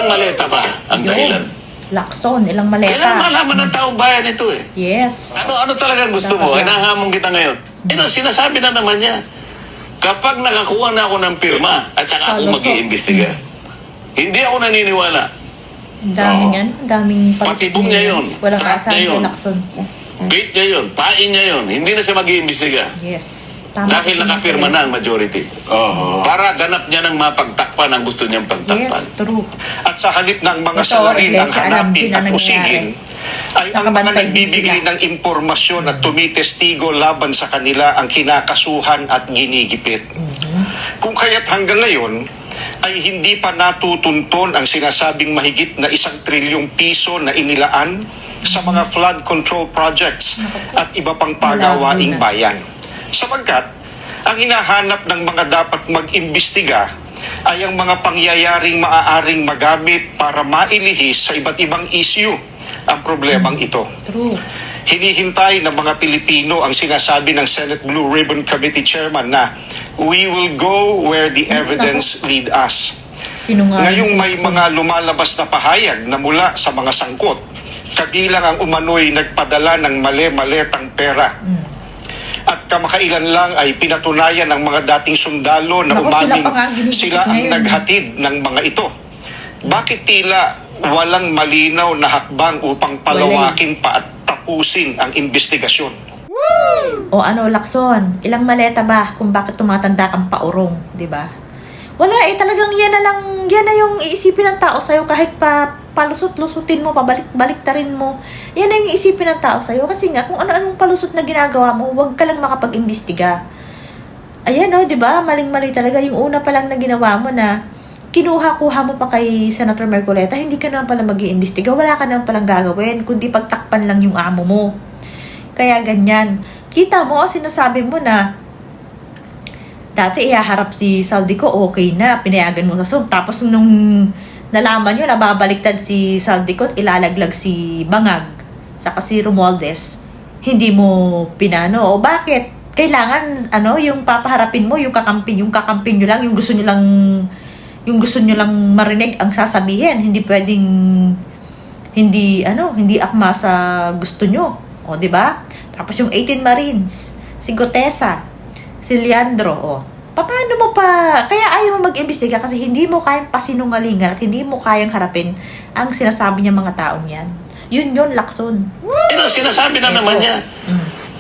maleta ba ang dahilan? Lacson, ilang maleta. Kailangan malaman ng taong bayan ito eh. Yes. Ano talagang gusto mo? Hinahamon kita ngayon. Sinasabi na naman niya. Kapag nakakuha na ako ng pirma at saka ako mag-iimbestiga, hindi ako naniniwala. Ang daming yan. Ang daming Patibong niya yun. Walang Trap asahan niya yun. kay Lacson. Bait niya yun. Pain niya yun. Hindi na siya mag-iimbestiga. Yes. Tama Dahil nakapirma na ang majority. Para ganap niya ng mapagtakpan ang gusto niyang pagtakpan. Yes, true. At sa halip ng mga Ito, salarin ang Iglesia, alam hanapin din at ang usigin, ay ang mga Nakabantay din nagbibigay sila. ng impormasyon at tumitestigo laban sa kanila ang kinakasuhan at ginigipit. Kung kaya't hanggang ngayon, ay hindi pa natutunton ang sinasabing mahigit na 1 trilyong piso na inilaan sa mga flood control projects at iba pang pagawaing bayan. Sapagkat, ang hinahanap ng mga dapat mag-imbestiga ay ang mga pangyayaring maaaring magamit para mailihis sa iba't ibang issue ang problemang ito. True. Hinihintay ng mga Pilipino ang sinasabi ng Senate Blue Ribbon Committee Chairman na we will go where the evidence lead us. Sinungaling Ngayong si may Lacson. mga lumalabas na pahayag na mula sa mga sangkot, kabilang ang umano'y nagpadala ng mali-maletang pera. At kamakailan lang ay pinatunayan ng mga dating sundalo na Naku, sila umaming pa nga ang ginigit sila ang ngayon. naghatid ng mga ito. Bakit tila walang malinaw na hakbang upang palawakin pa at tapusin ang investigasyon? O ano, Lacson, ilang maleta ba kung bakit tumatanda kang paurong, di ba? Wala talagang yan na yung iisipin ng tao sa'yo kahit palusot-lusutin mo, pabalik-baliktarin mo. Yan na yung iisipin ng tao sa'yo kasi nga kung ano-anong palusot na ginagawa mo, huwag ka lang makapag-imbestiga. Ayan di ba? Maling-mali talaga yung una pa lang na ginawa mo na kinuha-kuha mo pa kay Senator Marcoleta, hindi ka naman pala mag-iimbestiga, wala ka naman palang gagawin, kundi pagtakpan lang yung amo mo. Kaya ganyan. Kita mo, sinasabi mo na dati ihaharap si Saldico, okay na, pinayagan mo sa Zoom. Tapos nung nalaman nyo, nababaliktad si Saldico, ilalaglag si Bangag, saka si Romualdez, hindi mo pinano. O bakit? Kailangan, yung papaharapin mo, yung kakampin nyo lang, yung gusto nyo lang marinig ang sasabihin. Hindi pwedeng, hindi akma sa gusto nyo. O, di ba? Tapos yung 18 Marines, si Gotesa, si Leandro, paano mo pa, kaya ayaw mo mag-imbestiga kasi hindi mo kayang pasinungalingan at hindi mo kayang harapin ang sinasabi niya mga taong yan. Yun, Lacson. Sinasabi na naman niya.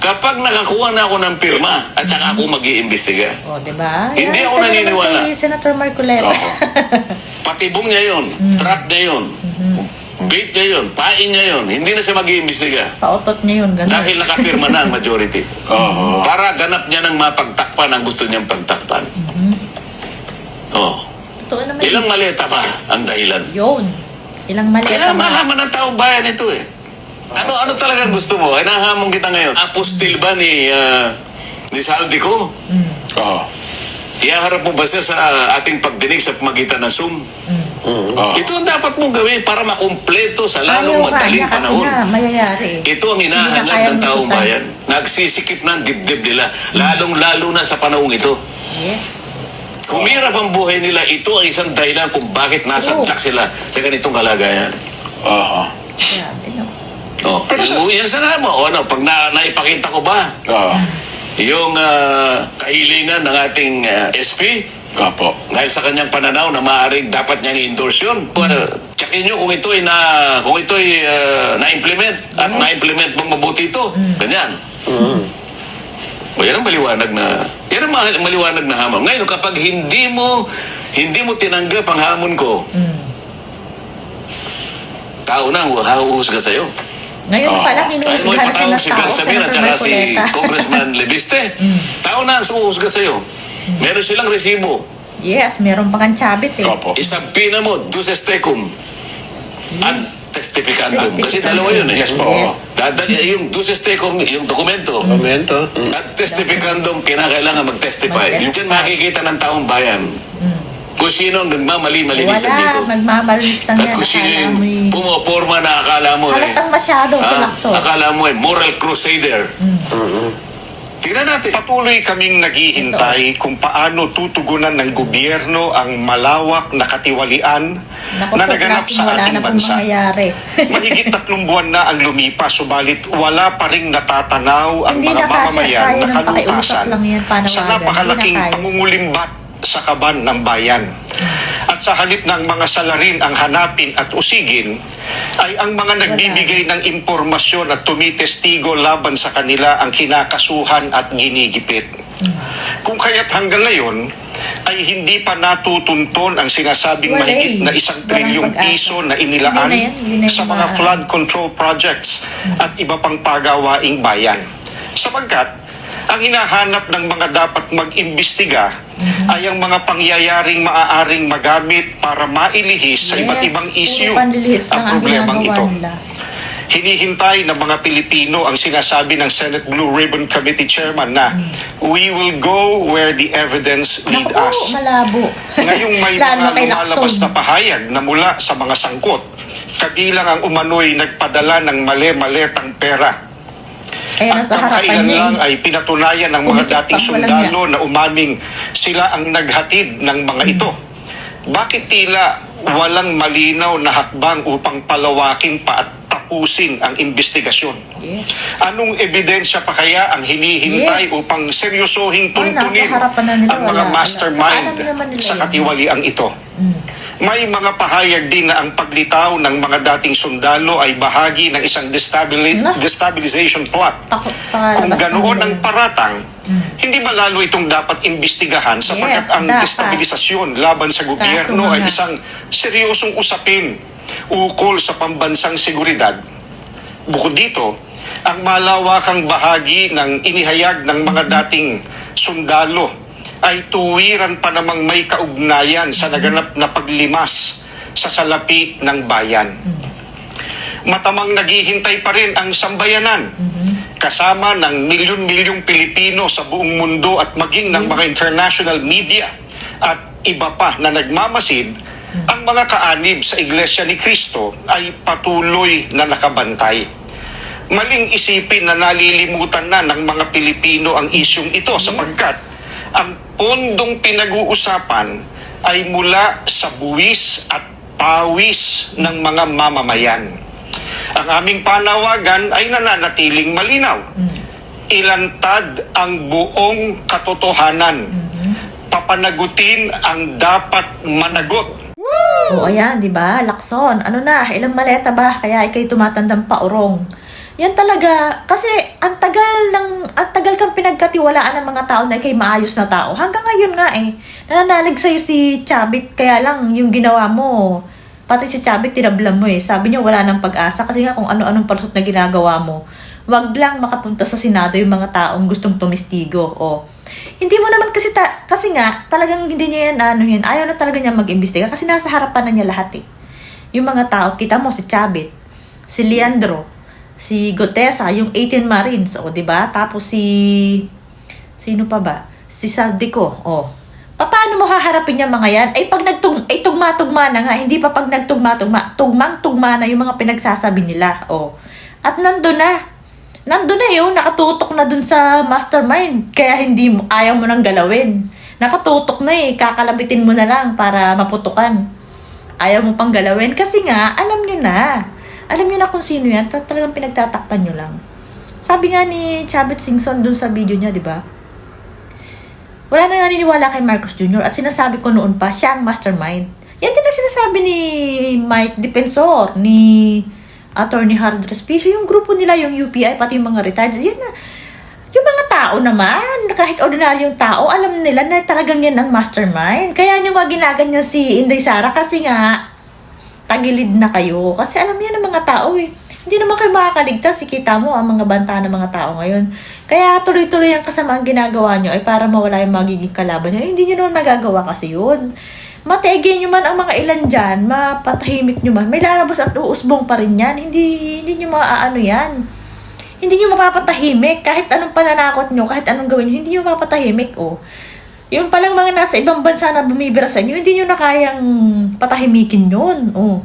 Kapag nakakuha na ako ng pirma at saka ako mag-iimbestiga, O, diba? Hindi Yan, ako ito naman naniniwala. kay Senator Marcoleta. patibong niya yun, trap niya yun, bait niya yun, pain niya yun, hindi na siya mag-iimbestiga. Pautot niya yun, gano'n. Dahil nakapirma na ang majority. Para ganap niya ng mapagtakpan ang gusto niyang pagtakpan. Totoo naman. Ilang maleta ba ang dahilan? Yun. Ilang maleta Kailangan ba? malaman ng taong bayan ito eh. Ano talaga gusto mo? Hinahamon kita ngayon. Apostil ba ni Saldico? Ihaharap mo ba siya sa ating pagdinig sa pamagitan ng Zoom? Ito ang dapat mong gawin para makumpleto sa lalong madaling panahon. Kasi nga, mayayari eh. Ito ang Hindi na hinahanap kaya ng taong lusutan. bayan. Nagsisikip na ang dibdib nila. Lalong-lalo na sa panahong ito. Yes. Kumirap ang buhay nila. Ito ang isang dahilan kung bakit nasadlak sila sa ganitong kalagayan. Grabe, no? Yan sa nga mo. Pag naipakita ko ba yung kahilingan ng ating SP, dahil sa kanyang pananaw na maaaring dapat niyang i-endorse yun. Tsakin nyo kung ito'y na-implement at na-implement mong mabuti ito. Ganyan. Yan ang maliwanag na hamon. Ngayon, kapag hindi mo tinanggap ang hamon ko, tao na huhusga sa'yo. Ngayon pala, Kahit mo hinuhusgahan siya ipatawag ng si tao, Benjamin at Senator saka si Marcoleta. Congressman Lebiste, tao na ang sumuhusga sa'yo. Meron silang resibo. Yes, meron pa kang chabit eh. Isabina mo, duces tecum. At testificandum. Kasi Testificandum. dalawa yun eh. Yes po. Yung duces tecum, yung dokumento. At testificandum, kinakailangan mag-testify. Mag-testify. Diyan makikita ng taong bayan kung sino ang nagmamali-malisan Wala, dito. magmamalis lang At yan. kung sino Akala yung mo eh. pumaporma na akala mo Halatang masyado si Lacson. akala mo moral crusader. Tingnan natin. Patuloy kaming naghihintay kung paano tutugunan ng gobyerno ang malawak na katiwalian Naku na po, naganap klaseng sa wala ating na pong bansa. mangyayari. Mahigit 3 buwan na ang lumipas, subalit wala pa ring natatanaw ang Hindi mga na kasya, mamamayan kaya na ng pakiusap kalutasan lang yan, panawagan. sa napakalaking Hindi na kaya. pangungulimbat sa kaban ng bayan. At sa halip ng mga salarin ang hanapin at usigin, ay ang mga nagbibigay ng impormasyon at tumitestigo laban sa kanila ang kinakasuhan at ginigipit. Kung kaya't hanggang ngayon, ay hindi pa natutunton ang sinasabing Wala mahigit eh. na 1 Walang trilyong pag-asa. piso na inilaan Hindi na yan sa mga ma- flood control projects at iba pang pagawaing bayan. Sapagkat, ang hinahanap ng mga dapat mag-imbestiga ay ang mga pangyayaring maaaring magamit para mailihis sa iba't ibang Puro issue panlilihis lang ang ang problemang ginagawa ito. nila. Hinihintay ng mga Pilipino ang sinasabi ng Senate Blue Ribbon Committee Chairman na we will go where the evidence lead Naku po, us. malabo. Ngayong may Lalo mga kay lumalabas Lacson. na pahayag na mula sa mga sangkot, kabilang ang umano'y nagpadala ng mali-maletang pera. Eh, At nasa ang harapan kailan niya lang eh. ay pinatunayan ng mga Pumikit dating pa, walang sundalo na umaming sila ang naghatid ng mga ito. Bakit tila walang malinaw na hakbang upang palawakin pa at tapusin ang investigasyon? Yes. Anong ebidensya pa kaya ang hinihintay Yes. upang seryosohing Ay, nasa tuntunin harapan na nila, ang mga wala. mastermind Alam naman nila sa yan. katiwaliang ito? May mga pahayag din na ang paglitaw ng mga dating sundalo ay bahagi ng isang Nah. destabilization plot. Takot Kung palabas ganoon na ang nila. paratang, hindi ba lalo itong dapat imbestigahan sapagkat Yes, ang dapat. destabilisasyon laban sa gobyerno Kaso ay nga. isang seryosong usapin ukol sa pambansang seguridad. Bukod dito, ang malawakang bahagi ng inihayag ng mga dating sundalo ay tuwiran pa namang may kaugnayan sa naganap na paglimas sa salapi ng bayan. Matamang naghihintay pa rin ang sambayanan kasama ng milyon-milyong Pilipino sa buong mundo at maging ng mga international media at iba pa na nagmamasid, ang mga kaanib sa Iglesia ni Cristo ay patuloy na nakabantay. Maling isipin na nalilimutan na ng mga Pilipino ang isyong ito sapagkat ang pondong pinag-uusapan ay mula sa buwis at pawis ng mga mamamayan. Ang aming panawagan ay nananatiling malinaw. Ilantad ang buong katotohanan. Papanagutin ang dapat managot. O ayan, di ba? Lacson, ano na, ilang maleta ba? Kaya ikay tumatandang paurong. Yan talaga, kasi ang tagal kang pinagkatiwalaan ng mga tao na ikay maayos na tao. Hanggang ngayon nga eh, nananalig sa'yo si Chavit, kaya lang yung ginawa mo, pati si Chavit tinablan mo eh. Sabi niya wala nang pag-asa kasi nga kung ano-anong palusot na ginagawa mo, wag lang makapunta sa Senado yung mga taong gustong tumistigo. O, hindi mo naman kasi nga, talagang hindi niya yan, ayaw na talaga niya mag-imbestiga kasi nasa harapan na niya lahat eh. Yung mga tao, kita mo si Chavit, si Leandro, si Gotesa, yung 18 Marines, o, di ba? Tapos sino pa ba? Si Saldico, o. Paano mo haharapin yung mga yan? Ay, pag tugma-tugma na nga, hindi pa pag nagtugma-tugma, tugmang-tugma na yung mga pinagsasabi nila, o. At nandun na yung nakatutok na dun sa mastermind, kaya ayaw mo nang galawin. Nakatutok na eh, kakalabitin mo na lang para maputukan. Ayaw mo pang galawin, kasi nga, alam nyo na kung sino yan, talagang pinagtatakpan nyo lang. Sabi nga ni Chavit Singson dun sa video niya, di ba? Wala na naniniwala kay Marcos Jr. At sinasabi ko noon pa, siya ang mastermind. Yan din na sinasabi ni Mike Defensor, ni Attorney Harold Respicio, yung grupo nila, yung UPI, pati yung mga retired. Yan na. Yung mga tao naman, kahit ordinaryong tao, alam nila na talagang yan ang mastermind. Kaya nyo nga ginaganyan si Inday Sara kasi nga, tagilid na kayo. Kasi alam niya ng mga tao eh. Hindi naman kayo makakaligtas. Kita mo ang mga banta ng mga tao ngayon. Kaya tuloy-tuloy ang kasamaang ginagawa nyo ay para mawala yung magiging kalaban nyo. Hindi nyo naman magagawa kasi yun. Mategay nyo man ang mga ilan dyan, mapatahimik nyo man, may lalabas at uusbong pa rin yan. Hindi nyo maaano yan. Hindi nyo mapapatahimik. Kahit anong pananakot nyo, kahit anong gawin nyo, hindi nyo mapapatahimik. Oh. Yung palang mga nasa ibang bansa na bumibira sa inyo, hindi nyo na kayang patahimikin yun. Oh.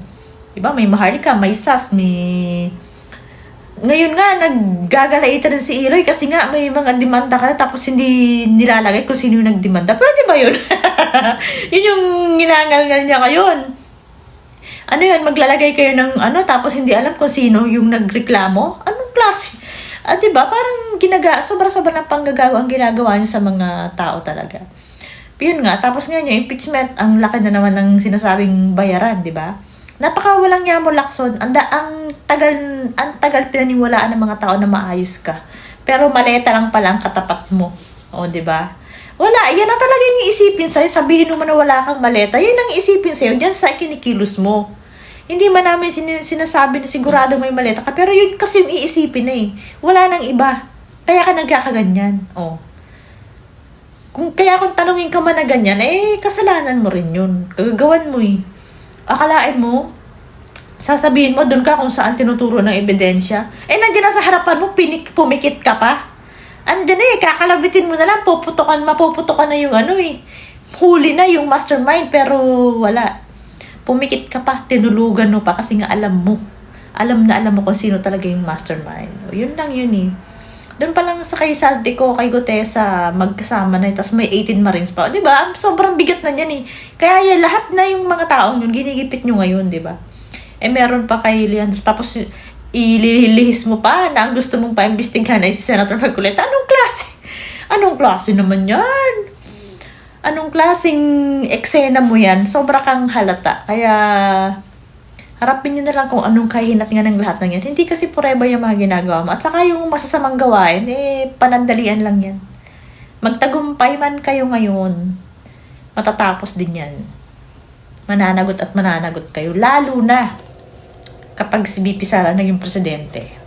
Diba? May Maharlika, may SAS, may ngayon nga, naggagalaitan na si Eloy kasi nga may mga demanda ka tapos hindi nilalagay kung sino yung nagdemanda. Pwede ba yun? Yun yung ginangal-ngal niya ngayon. Ano yan, maglalagay kayo ng tapos hindi alam kung sino yung nagreklamo? Anong klase? Diba, parang sobra-sobra ng panggagawa ang ginagawa niyo sa mga tao talaga. Yun nga, tapos ngayon yung impeachment, ang laki na naman ng sinasabing bayaran, diba? Napakawalang niya mo, Lacson. Ang tagal pinaniwalaan ng mga tao na maayos ka. Pero maleta lang pala ang katapat mo. O, diba? Wala, yan na talaga yung iisipin sa'yo. Sabihin mo na wala kang maleta. Yan ang iisipin sa'yo. Diyan sa kinikilos mo. Hindi man namin sinasabi na sigurado may maleta ka. Pero yun kasi yung iisipin na eh. Wala nang iba. Kaya ka nagkakaganyan. O. Kung tanungin ka man na ganyan, kasalanan mo rin yun. Gagawan mo eh. Akalain mo, sasabihin mo doon ka kung saan tinuturo ng ebidensya. Nandiyan na sa harapan mo, pumikit ka pa. Andiyan kakalabitin mo na lang, mapuputokan na yung huli na yung mastermind, pero wala. Pumikit ka pa, tinulugan mo pa kasi nga alam mo kung sino talaga yung mastermind. Yun lang yun eh. Doon pa lang sa kay Saldico, kay Gutesa, magkasama na, tapos may 18 Marines pa. Diba? Sobrang bigat na yan eh. Kaya yan, lahat na yung mga taong yun, ginigipit nyo ngayon, diba? Meron pa kay Leandro, tapos ililihis mo pa na ang gusto mong paimbestigahan ay si Senator Marcoleta. Anong klase naman yan? Anong klaseng eksena mo yan? Sobra kang halata. Kaya harapin nyo na lang kung anong kahinat nga ng lahat ng yan. Hindi kasi forever yung mga ginagawa mo. At saka yung masasamang gawain, panandalian lang yan. Magtagumpay man kayo ngayon, matatapos din yan. Mananagot at mananagot kayo. Lalo na kapag si BP Sara naging presidente.